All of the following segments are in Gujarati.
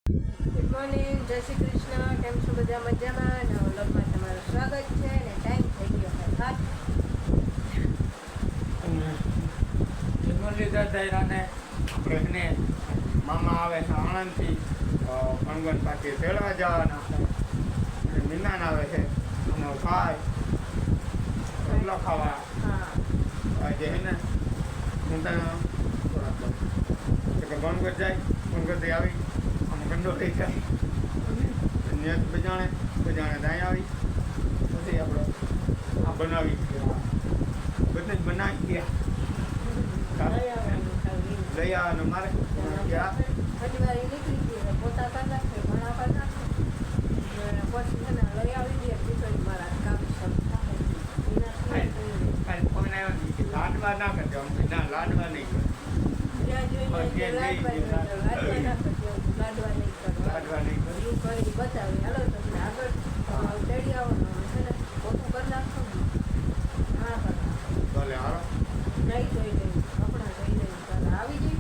ગુડ મોર્નિંગ, જય શ્રી કૃષ્ણ. કેમ છો બધા? મજામાં? નવા વ્લોગમાં તમારું સ્વાગત છે. અને ટાઈમ થઈ ગયો છે 7. જન્મલીધા દાયરાને આપણે મામા આવે છે આણંદથી પણગણ પાસે તેડવા જવાના છે. અને મિનાન આવે છે એનો ભાઈ રોટલો ખાવા આજે હે ને મોટા પણગઢ જાય પણગઢથી આવી આમ ગંડો થઈ જાય નેત બજાણે દાય આવી પછી આપણે આ બનાવી બધું જ બનાવી ગયા લઈ આવવાનું મારે ત્યાં ઘણી નીકળી ગઈ પોતા કરી નાખે ઘણા કરી નાખે પછી છે ને લઈ આવી દે બીજું મારા કામ શરૂ થાય લાડવા ના કરજો ના લાડવા નહીં કરે લાડવા નહીં કરે બતાવી હાલો તમને આગળ તેડી આવવાનું છે ને પોતું કરી નાખો ને હા ભલે હાલો નહીં જોઈ લઈ કપડાં જોઈ લઈ આવી જઈ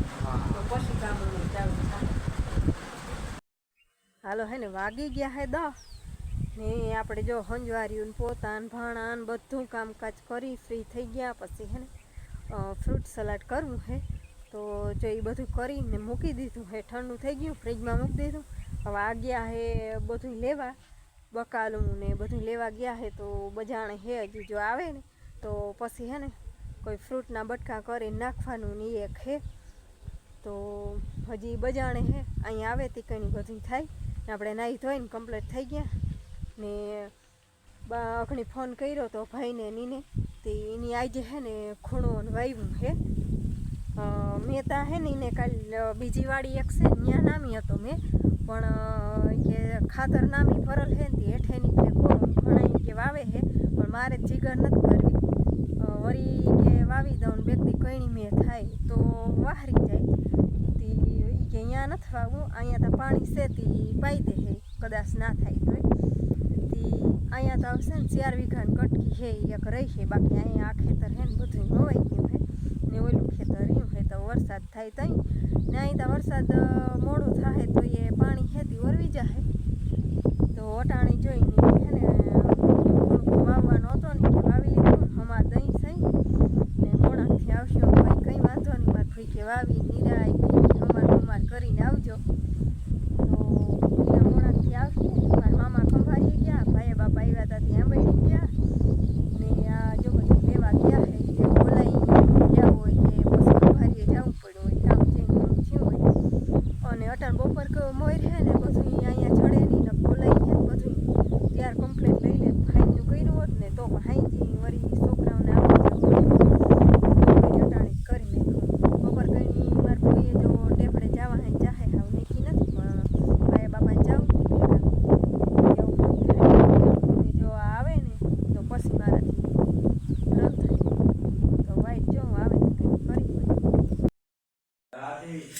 તો પછી કામ ચાલુ થાય. હાલો હે ને વાગી ગયા હે 10 ને આપણે જો હંજવાર્યું ને પોતાન ભાણાન બધું કામકાજ કરી ફ્રી થઈ ગયા. પછી હે ને ફ્રૂટ સલાડ કરવું છે તો જો એ બધું કરીને મૂકી દીધું હે, ઠંડુ થઈ ગયું, ફ્રીજમાં મૂકી દીધું. હવે આ ગયા હે બધું લેવા, બકાલું ને બધું લેવા ગયા હે તો બજાણે હે હજી જો આવે ને તો પછી હે ને કોઈ ફ્રૂટના બટકા કરીને નાખવાનું ને એક હે તો હજી બજાણે હે અહીંયા આવે તે કંઈ બધું થાય ને આપણે નાહી ધોઈને કમ્પ્લીટ થઈ ગયા ને અઘણી ફોન કર્યો તો ભાઈને નીને તે એની આજે હે ને ખૂણો વાવ્યું હે. મેં ત્યાં હે ને એને કાલ બીજી વાડી એક છે ત્યાં નામી હતો મેં પણ કે ખાતર નામી ભરલ હે ને હેઠે નીકળે કોણ ઘણા કે વાવે હે પણ મારે જીગર નથી કરવી વળી કે વાવી દઉં ને બેગદી કઈણી મેં થાય તો વાહરી જાય તી કે અહીંયા નથી વાવવું, અહીંયા તો પાણી છે તી પાઈ દે હે કદાચ ના થાય તો તી અહીંયા તો આવશે ને 4 વીઘાની કટકી હે એક રહી છે, બાકી અહીંયા આ ખેતર હે ને બધું નવાઈ ગયું હે ને ઓલું ખેતર રહ્યું હે તો વરસાદ થાય તઈ ને અહીં તો વરસાદ મોડું થાય તો એ પાણી ખેતી વરવી જાય તો અટાણી જોઈને હે ને વાવવાનો હતો ને કે વાવી લીધું અમાર દહીં સહી ને મોડાથી આવશો ભાઈ કંઈ વાંધો નહીં, મારે ભાઈ કે વાવી નિરાય અમાર કરીને આવજો તો એના મોડાથી આવશે. મારા મામા ખંભાળી ગયા, ભાઈ બાપા આવ્યા હતા ત્યાં બેઠી ગયા ને આ જો બધું લેવા ગયા હે કે બોલાઈ ગયા હોય કે પછી ખંભાળીએ જવું પડ્યું હોય કામ જઈને થયું હોય અને અટાણ બપોર મોર હે ને બધું અહીંયા ચડે નહીં ને બોલાઈ ગયા બધું ત્યાર કમ્પ્લેટ લઈ લે હાઈનું કર્યું હોત ને તો પણ હાઈજી વળી છોકરાઓને અટાણી કરી નાખ્યું બપોર કંઈ મારા ભાઈએ જો ટેપડે જવા હે ચાહે હાવ નીકી નથી પણ ભાઈ બાપા જાઉં જો આવે ને તો પછી મારાથી રદ થાય તો વાઈટ જો આવે તો કંઈ કરી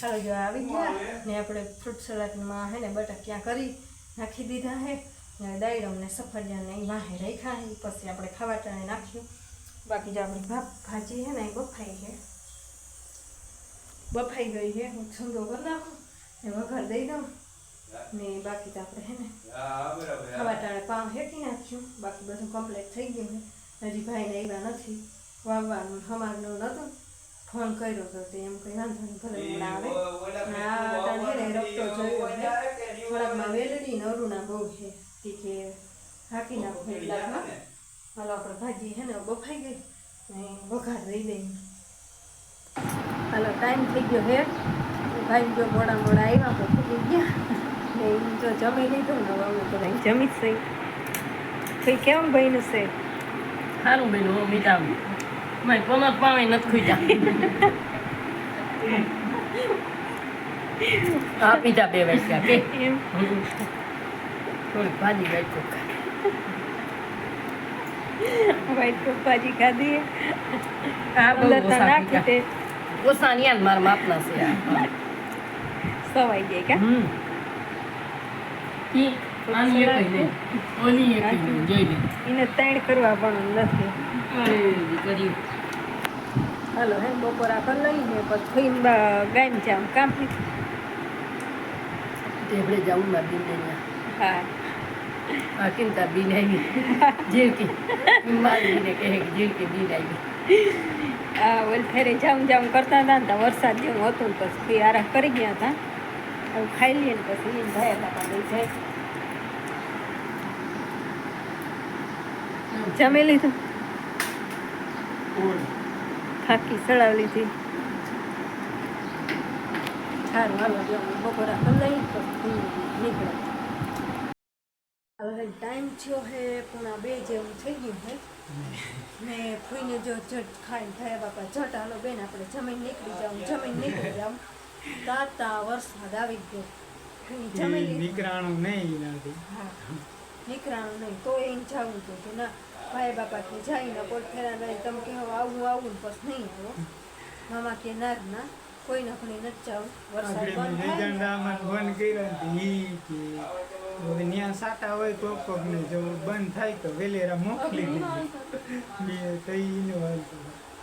હાલો જો આવી ગયા ને આપણે ફ્રૂટ સલાડમાં હે ને બટાક્યા કરી નાખી દીધા હે ને દાયડમ ને સફરજન ને વાહે રાખ્યા હે પછી આપણે ખાવા ટાણે નાખ્યું. બાકી જો આપણી ભાજી હે ને એ બફાઈ ગઈ છે હું છંદો કરી નાખું ને વઘાર દઈ દઉં ને બાકી તો આપણે હે ને ખાવા ટાણે પાવ હેકી નાખ્યું. બાકી બધું કમ્પ્લીટ થઈ ગયું છે, હજી ભાઈને આવ્યા નથી, વાવવાનું હમારનું નહોતું, ફોન કર્યો તો તે એમ કંઈ વાંધો નહીં ભલે હમણાં આવે આ ટાણે હે ને રખતો જોયો છે થોડાકમાં વેલડી ને અરુણા બહુ છે કે હાકી નાખું એટલામાં. હાલો આપણે ભાજી હે ને બફાઈ ગઈ ને વઘાર દઈ દઈએ. હાલો ટાઈમ થઈ ગયો હે ભાઈ જો મોડા આવ્યા તો ફૂટી ગયા ને જો જમી લીધું ને હવે અમે બધા જમી જ સહી ભાઈ કેમ ભાઈનું છે સારું બેન હું મીઠા મેં કોનો પાણી નથી ખુજા આ પીધા 2 વાગ્યા કે એમ થોડી ભાજી વાંચો વાઈટ ભાજી ખાધી આ બહુ અંદર તો નાખી તે ઓસાનિયા મારા માપના છે સવાઈ જાય કા ઈ આની એક લઈ ઓની એક જોઈ લે એને તાણ કરવા પણ નથી. અરે દીકરી હાલો હે બપોરા કરી લઈને પછી ગામ જામ કામ તે આપણે જવું માં બીને ત્યાં હા આ કિંતા બીન આવી જીવકી મારી બીને કહે કે જીવકી બીન આવી આ ઓલ ફેરે જામ કરતા હતા ને તો વરસાદ જેવું હતું ને પછી આરામ કરી ગયા હતા હવે ખાઈ લઈએ ને પછી એને ભાઈ બાપા લઈ જાય જમી લીધું થાકી ચડાવી લીધી સારું હાલો જો બપોરા કરી લઈ પછી નીકળે હવે ટાઈમ થયો હે 1:30 જેવું થઈ ગયું હે ને ફૂઈને જો ઝટ ખાઈને થયા બાપા ઝટ હાલો બેન આપણે જમીન નીકળી જાઉં તાતા વરસાદ આવી ગયો જમીન લીધું. નીકળાણું નહીં નથી. હા નીકળાણું નહીં તો એને જવું હતું કે ના ભાઈ બાપા કે જઈને કોઈ ફેરા નહીં તમે કહો આવું ને પછી નહીં આવો મામા કે ના કોઈ નખણી નથી જાવું વરસાદ બંધ થાય ને. બંધ કર્યા ઈ કે હવે ત્યાં સાટા હોય કોક ને જો બંધ થાય તો વેલેરા મોકલી દીધી તો ઈનો વાંધો.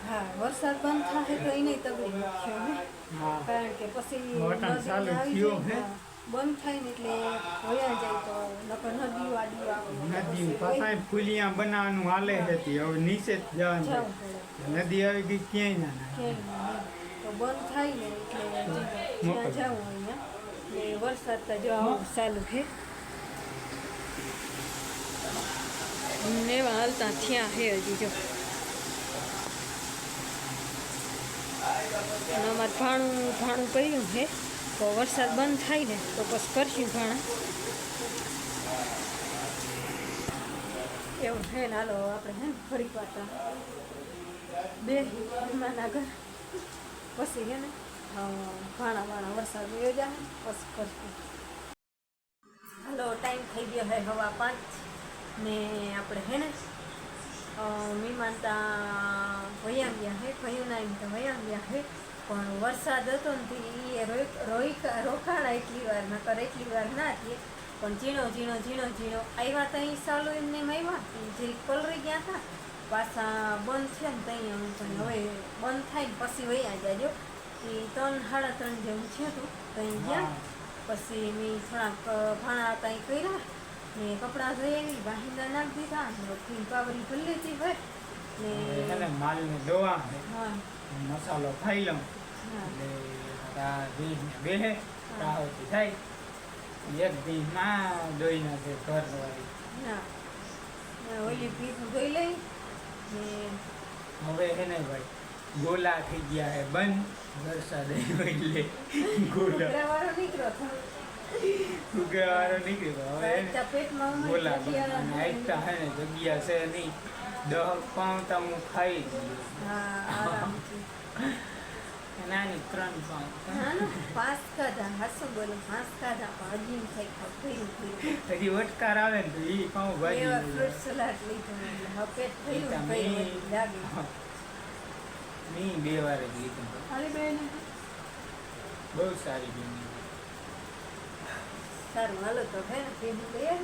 હા વરસાદ બંધ થાય તો એને તકલીફ છે ને હા કારણ કે પછી વટાણ નદી ચાલુ આવી થયો જાય, હે. હા, બંધ થાય ને એટલે વયા જાય તો નકર નદીઓ આડીઓ આવે નદી પછી પાછા ફૂલિયા બનાવવાનું હાલે હતી હવે નીચે જ જવાનું જવું છે. પડે નદી આવી ગઈ ક્યાંય ના કેમ નહીં? તો બંધ થાય ને એટલે જ્યાં જાઉં અહીંયા ને વરસાદ તો જો આવું ચાલુ છે ને એવા હાલતા થયા છે હજી જો અને અમારે ભાણું કર્યું છે તો વરસાદ બંધ થાય ને તો બસ કરશું ભાણા એવું છે ને હાલો આપણે હે ને ફરી પાછા બે મહેમાન આગળ પછી છે ને ભાણા વરસાદ વયો જાય પછી કરશું હાલો ટાઈમ થઈ ગયો છે 5:15 ને આપણે હે ને મહેમાનતા વયા ગયા છે ભયું એમ તો વયા ગયા છે પણ વરસાદ હતો ને એ રોકાણા એટલી વાર નકર એટલી વાર ના થઈએ પણ ઝીણો આવ્યા તો અહીં ચાલુ એમને આવ્યા જે પલરી ગયા હતા પાછા બંધ થયા ને ત્યાં પણ હવે બંધ થાય ને પછી વયા જાજો એ 3-3:30 જેવું થયું હતું ત્યાં ગયા પછી મેં થોડાક ભાણા હતા એ કર્યા ને કપડાં ધોઈ આવી વાહિંદા નાખી દીધા ને પાવરી ભરી લીધી હોય ને માલ ને દોવા હા મસાલો ખાઈ લઉં હા એટલે બેહે રાહતી થાય એક દી માં દોઈ નાખે ઘર વાળી ના ઓલી ભીખ ધોઈ લઈ ને હવે હે ને ભાઈ ગોલા થઈ ગયા હે બંધ વરસાદ આવ્યો એટલે ગોલા વાળો નીકળ્યો ઉગાવાળો નીકળ્યો હવે હે ને પેટમાં ગોલા બંધ આઈતા હે ને જગ્યા છે નહીં 10 પાઉં તો હું ખાઈ ગયો હા આરામથી નાની 3 પાઉં હા ને 5 ખાધા હાસું બોલું 5 ખાધા પણ હજી થઈ ખાધું હજી વટકાર આવે ને તો ઈ પાઉં ભાજી ફ્રૂટ સલાડ લીધું એટલે હવે પેટ થયું લાગે મેં 2 વાર જ લીધું ખાલી બેન બહુ સારી બની સારું હાલો તો હે ને ભેગું લઈએ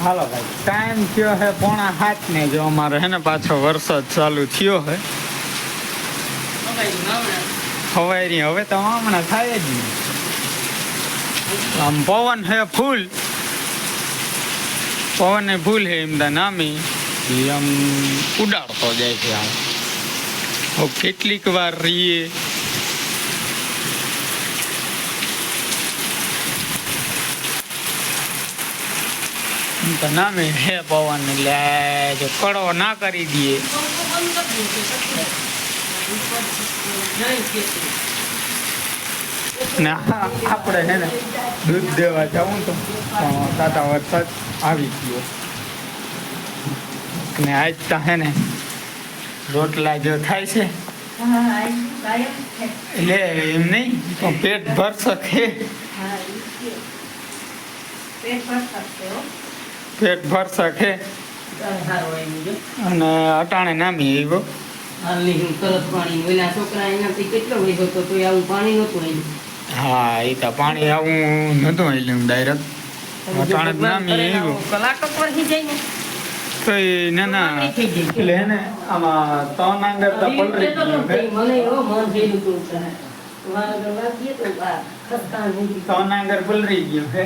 હાલો ભાઈ ટાઈમ થયો હે 6:45 ને જો અમારે હે ને પાછો વરસાદ ચાલુ થયો હે હવારી હવે તો હમણાં થાય જ નહીં આમ પવન હે ફૂલ હે એમ દા નામી ઈ આમ ઉડાડતો જાય છે આમ હવે કેટલીક વાર રહીએ તો નામે હે પવન એટલે જો કડવો ના કરી દઈએ ને આપણે હે ને દૂધ દેવા જવું તો તાતા વરસાદ આવી ગયો ને આજ તો હે ને રોટલા જો થાય છે એટલે એમ નહીં તો પેટ ભર શકે પેટ ભર શકે અને અટાણે નામી આવ્યો હા એ તો પાણી આવું નતું આવ્યું ડાયરેક્ટ અટાણે નામી આવ્યો તો એ ના એટલે હે ને આમાં ત્રણ આંગર તો પલરી ગયું વહાં આગળ વાગીએ તો આ ખસકાણ નીકળી તો અંદર પલરી ગયું છે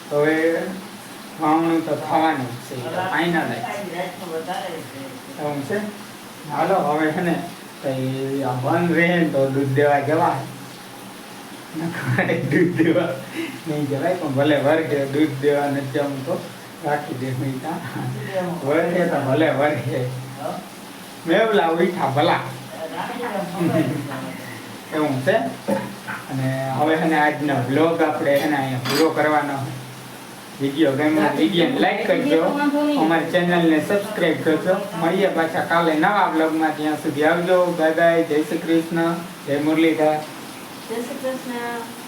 હવે વાવણું તો થવાનું જ છે ફાઇનલ જ એવું છે હાલો હવે છે ને કઈ આ બંધ રહે ને તો દૂધ દેવા જવાય દૂધ દેવા નહીં જવાય પણ ભલે વર્ગે દૂધ દેવા નથી જવું તો રાખી દે વર્ગે તો ભલે વર્ગે મેવલા ઉઠા ભલા એવું છે અને હવે છે ને આજનો બ્લોગ આપણે છે ને અહીંયા પૂરો કરવાનો વિડીયો ગમ્યો વિડીયોને લાઈક કરજો અમારી ચેનલને સબસ્ક્રાઈબ કરજો મળીએ પાછા કાલે નવા બ્લોગમાં ત્યાં સુધી આવજો બાય બાય જય શ્રી કૃષ્ણ જય મુરલીધર જય શ્રી કૃષ્ણ